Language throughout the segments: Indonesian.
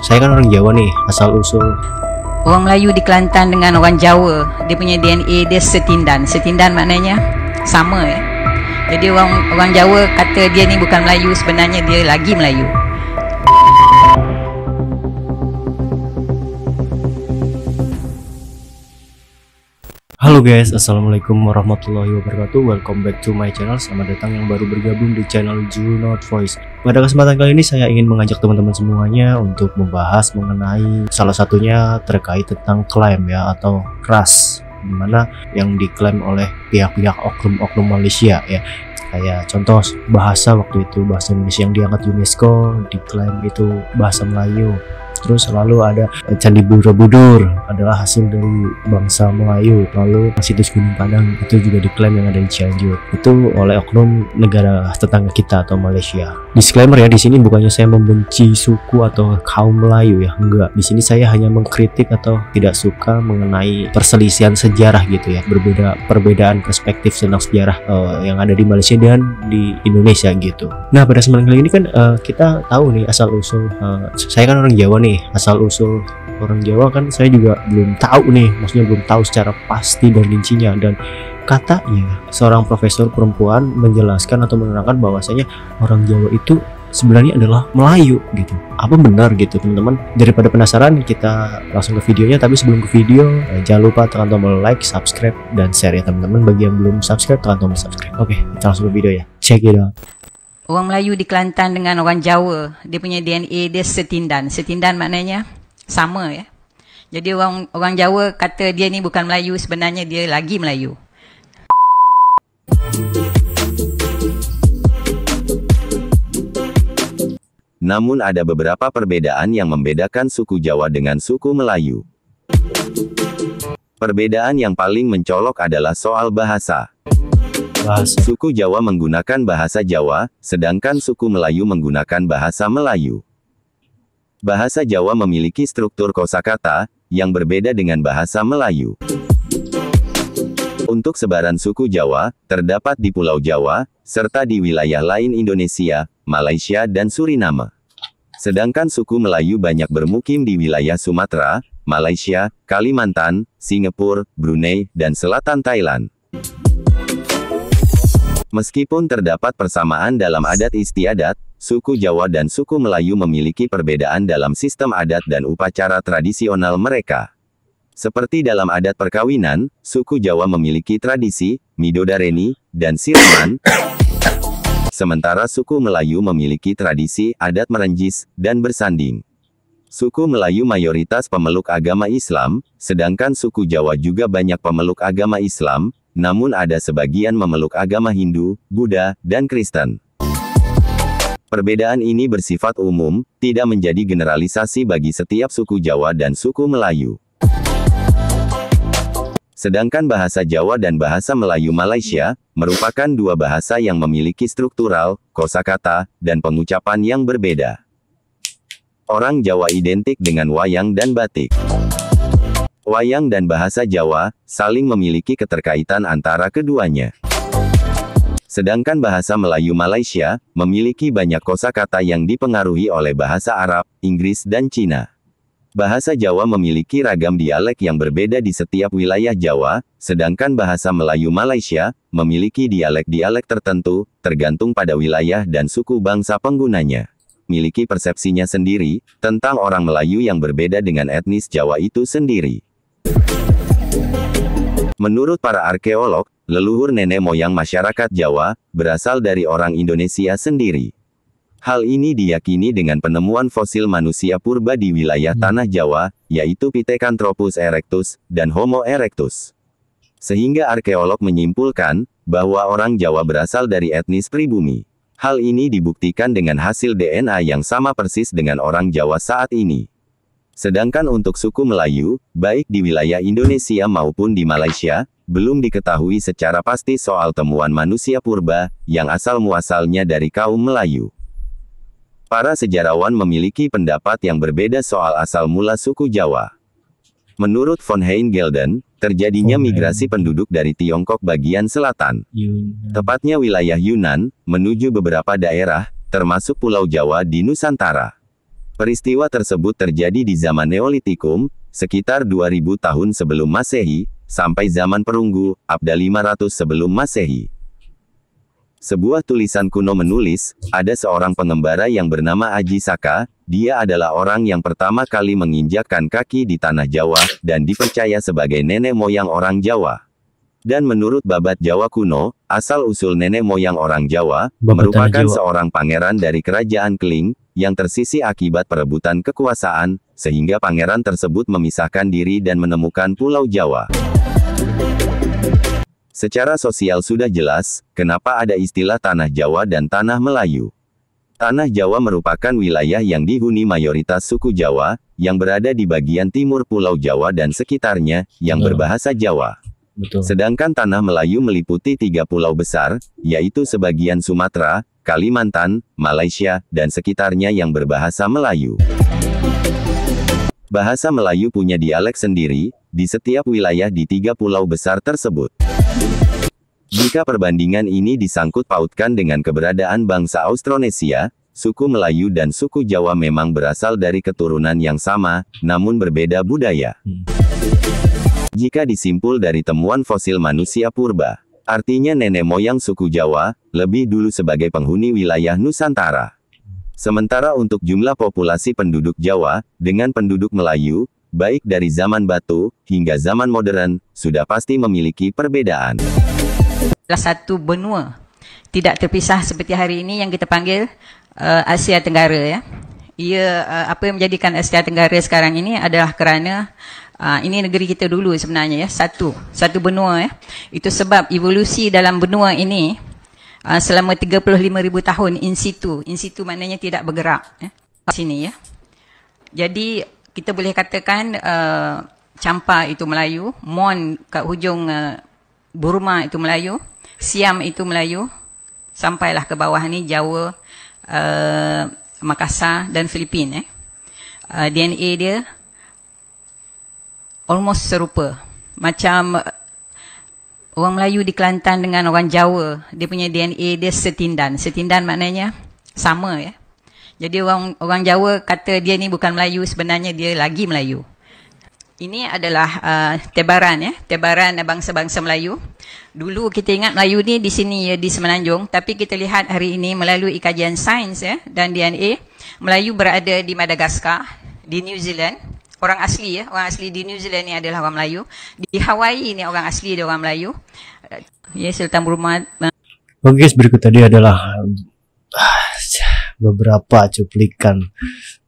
Saya kan orang Jawa nih, asal usul. Orang Melayu di Kelantan dengan orang Jawa, dia punya DNA dia setindan. Setindan maknanya sama ya. Jadi orang Jawa kata dia ni bukan Melayu, sebenarnya dia lagi Melayu. Halo guys, assalamualaikum warahmatullahi wabarakatuh. Welcome back to my channel. Selamat datang yang baru bergabung di channel Junot Voice. Pada kesempatan kali ini saya ingin mengajak teman-teman semuanya untuk membahas mengenai salah satunya terkait tentang klaim ya, atau ras, dimana yang diklaim oleh pihak-pihak oknum Malaysia ya. Kayak contoh bahasa, waktu itu bahasa Indonesia yang diangkat UNESCO diklaim itu bahasa Melayu. Terus selalu ada Candi Borobudur adalah hasil dari bangsa Melayu. Lalu situs Gunung Padang itu juga diklaim yang ada di Cianjur itu oleh oknum negara tetangga kita atau Malaysia. Disclaimer ya, di sini bukannya saya membenci suku atau kaum Melayu ya, enggak. Di sini saya hanya mengkritik atau tidak suka mengenai perselisihan sejarah gitu ya, perbedaan perspektif tentang sejarah yang ada di Malaysia dan di Indonesia gitu. Nah, pada kesempatan kali ini kan kita tahu nih asal usul, saya kan orang Jawa nih, asal usul orang Jawa kan saya juga belum tahu nih, maksudnya belum tahu secara pasti dan rincinya. Dan katanya seorang profesor perempuan menjelaskan atau menerangkan bahwasanya orang Jawa itu sebenarnya adalah Melayu gitu. Apa benar gitu teman-teman? Daripada penasaran, kita langsung ke videonya. Tapi sebelum ke video, jangan lupa tekan tombol like, subscribe, dan share ya teman-teman. Bagi yang belum subscribe, tekan tombol subscribe. Oke, kita langsung ke video ya. Check it out. Orang Melayu di Kelantan dengan orang Jawa, dia punya DNA dia setindan. Setindan maknanya sama ya. Jadi orang Jawa kata dia ni bukan Melayu, sebenarnya dia lagi Melayu. Namun ada beberapa perbedaan yang membedakan suku Jawa dengan suku Melayu. Perbedaan yang paling mencolok adalah soal bahasa. Suku Jawa menggunakan bahasa Jawa, sedangkan suku Melayu menggunakan bahasa Melayu. Bahasa Jawa memiliki struktur kosakata yang berbeda dengan bahasa Melayu. Untuk sebaran suku Jawa, terdapat di Pulau Jawa, serta di wilayah lain Indonesia, Malaysia dan Suriname. Sedangkan suku Melayu banyak bermukim di wilayah Sumatera, Malaysia, Kalimantan, Singapura, Brunei, dan selatan Thailand. Meskipun terdapat persamaan dalam adat istiadat, suku Jawa dan suku Melayu memiliki perbedaan dalam sistem adat dan upacara tradisional mereka. Seperti dalam adat perkawinan, suku Jawa memiliki tradisi midodareni dan siraman, sementara suku Melayu memiliki tradisi adat merenjis dan bersanding. Suku Melayu mayoritas pemeluk agama Islam, sedangkan suku Jawa juga banyak pemeluk agama Islam, namun ada sebagian memeluk agama Hindu, Buddha, dan Kristen. Perbedaan ini bersifat umum, tidak menjadi generalisasi bagi setiap suku Jawa dan suku Melayu. Sedangkan bahasa Jawa dan bahasa Melayu Malaysia merupakan dua bahasa yang memiliki struktural, kosakata, dan pengucapan yang berbeda. Orang Jawa identik dengan wayang dan batik. Wayang dan bahasa Jawa saling memiliki keterkaitan antara keduanya. Sedangkan bahasa Melayu Malaysia memiliki banyak kosakata yang dipengaruhi oleh bahasa Arab, Inggris, dan Cina. Bahasa Jawa memiliki ragam dialek yang berbeda di setiap wilayah Jawa, sedangkan bahasa Melayu Malaysia memiliki dialek-dialek tertentu, tergantung pada wilayah dan suku bangsa penggunanya. Miliki persepsinya sendiri tentang orang Melayu yang berbeda dengan etnis Jawa itu sendiri. Menurut para arkeolog, leluhur nenek moyang masyarakat Jawa berasal dari orang Indonesia sendiri. Hal ini diyakini dengan penemuan fosil manusia purba di wilayah tanah Jawa, yaitu Pithecanthropus erectus dan Homo erectus. Sehingga arkeolog menyimpulkan bahwa orang Jawa berasal dari etnis pribumi. Hal ini dibuktikan dengan hasil DNA yang sama persis dengan orang Jawa saat ini. Sedangkan untuk suku Melayu, baik di wilayah Indonesia maupun di Malaysia, belum diketahui secara pasti soal temuan manusia purba yang asal-muasalnya dari kaum Melayu. Para sejarawan memiliki pendapat yang berbeda soal asal mula suku Jawa. Menurut von Heingelden, terjadinya migrasi penduduk dari Tiongkok bagian selatan, tepatnya wilayah Yunan, menuju beberapa daerah, termasuk Pulau Jawa di Nusantara. Peristiwa tersebut terjadi di zaman Neolitikum, sekitar 2000 tahun sebelum Masehi, sampai zaman Perunggu, abad 500 sebelum Masehi. Sebuah tulisan kuno menulis, ada seorang pengembara yang bernama Aji Saka, dia adalah orang yang pertama kali menginjakkan kaki di tanah Jawa, dan dipercaya sebagai nenek moyang orang Jawa. Dan menurut Babat Jawa kuno, asal-usul nenek moyang orang Jawa, Babat merupakan Tanah Jawa. seorang pangeran dari kerajaan Kling, yang tersisih akibat perebutan kekuasaan, sehingga pangeran tersebut memisahkan diri dan menemukan Pulau Jawa. Secara sosial sudah jelas, kenapa ada istilah Tanah Jawa dan Tanah Melayu. Tanah Jawa merupakan wilayah yang dihuni mayoritas suku Jawa, yang berada di bagian timur Pulau Jawa dan sekitarnya, yang Betul. berbahasa Jawa. Betul. Sedangkan Tanah Melayu meliputi 3 pulau besar, yaitu sebagian Sumatera, Kalimantan, Malaysia, dan sekitarnya yang berbahasa Melayu. Bahasa Melayu punya dialek sendiri, di setiap wilayah di 3 pulau besar tersebut. Jika perbandingan ini disangkut pautkan dengan keberadaan bangsa Austronesia, suku Melayu dan suku Jawa memang berasal dari keturunan yang sama, namun berbeda budaya. Jika disimpul dari temuan fosil manusia purba, artinya nenek moyang suku Jawa, lebih dulu sebagai penghuni wilayah Nusantara. Sementara untuk jumlah populasi penduduk Jawa, dengan penduduk Melayu, baik dari zaman batu, hingga zaman modern, sudah pasti memiliki perbedaan. Salah satu benua tidak terpisah seperti hari ini yang kita panggil Asia Tenggara ya. Apa yang menjadikan Asia Tenggara sekarang ini adalah kerana ini negeri kita dulu sebenarnya ya, satu benua ya. Itu sebab evolusi dalam benua ini selama 35,000 tahun in situ. In situ maknanya tidak bergerak ya. Sini ya. Jadi kita boleh katakan Champa itu Melayu, Mon kat hujung Burma itu Melayu, Siam itu Melayu, sampailah ke bawah ni Jawa, Makassar dan Filipina. DNA dia almost serupa. Macam orang Melayu di Kelantan dengan orang Jawa, dia punya DNA dia setindan. Setindan maknanya sama ya. Jadi orang Jawa kata dia ni bukan Melayu, sebenarnya dia lagi Melayu. Ini adalah tebaran ya, tebaran bangsa-bangsa Melayu. Dulu kita ingat Melayu ni di sini ya, di Semenanjung, tapi kita lihat hari ini melalui kajian sains ya dan DNA, Melayu berada di Madagaskar, di New Zealand. Orang asli ya, orang asli di New Zealand ni adalah orang Melayu. Di Hawaii ni orang asli dia orang Melayu. Ya, Sultan Brunei. Oke guys, berikut tadi adalah beberapa cuplikan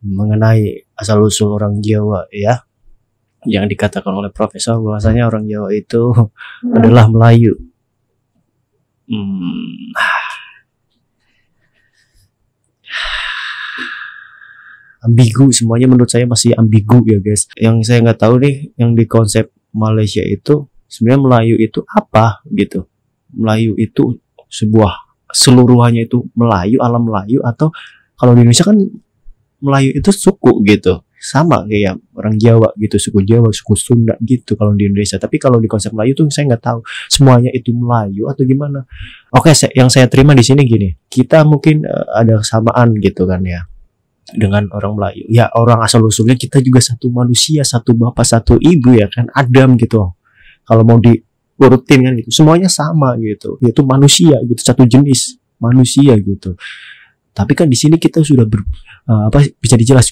mengenai asal-usul orang Jawa ya, yang dikatakan oleh Profesor bahwasanya orang Jawa itu adalah Melayu. Ambigu, semuanya menurut saya masih ambigu ya guys. Yang saya nggak tahu nih, yang di konsep Malaysia itu sebenarnya Melayu itu apa gitu. Melayu itu sebuah seluruhannya itu Melayu, alam Melayu, atau kalau di Indonesia kan Melayu itu suku gitu, sama kayak orang Jawa gitu, suku Jawa, suku Sunda gitu kalau di Indonesia. Tapi kalau di konsep Melayu tuh saya nggak tahu semuanya itu Melayu atau gimana. Oke, yang saya terima di sini gini, kita mungkin ada kesamaan gitu kan ya dengan orang Melayu. Ya, orang asal usulnya kita juga satu manusia, satu bapak, satu ibu ya kan, Adam gitu. Kalau mau diurutin kan gitu, semuanya sama gitu, yaitu manusia gitu, satu jenis manusia gitu. Tapi kan di sini kita sudah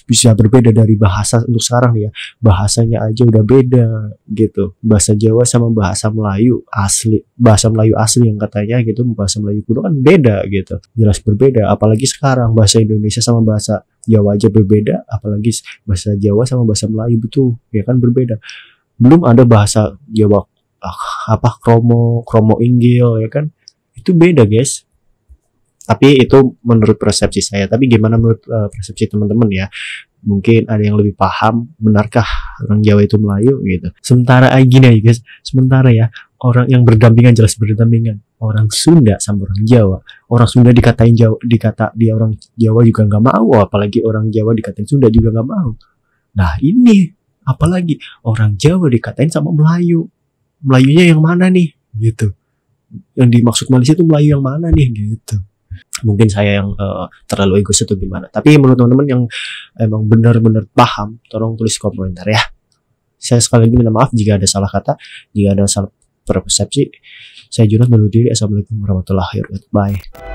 bisa berbeda dari bahasa untuk sekarang ya. Bahasanya aja udah beda gitu. Bahasa Jawa sama bahasa Melayu asli, bahasa Melayu asli yang katanya gitu, bahasa Melayu kuno kan beda gitu. Jelas berbeda, apalagi sekarang bahasa Indonesia sama bahasa Jawa aja berbeda, apalagi bahasa Jawa sama bahasa Melayu betul ya kan berbeda. Belum ada bahasa Jawa kromo inggil ya kan. Itu beda guys. Tapi itu menurut persepsi saya. Tapi gimana menurut persepsi teman-teman ya? Mungkin ada yang lebih paham, benarkah orang Jawa itu Melayu gitu. Sementara gini ya guys, sementara ya orang yang berdampingan, jelas berdampingan. Orang Sunda sama orang Jawa. Orang Sunda dikatain Jawa, dia orang Jawa juga nggak mau, apalagi orang Jawa dikatain Sunda juga nggak mau. Nah ini apalagi orang Jawa dikatain sama Melayu. Melayunya yang mana nih gitu. Yang dimaksud Malaysia itu Melayu yang mana nih gitu. Mungkin saya yang terlalu egois atau gimana. Tapi menurut teman-teman yang emang benar-benar paham, tolong tulis komentar ya. Saya sekali lagi minta maaf jika ada salah kata, jika ada salah persepsi. Saya Junot dulu diri. Assalamualaikum warahmatullahi wabarakatuh. Bye.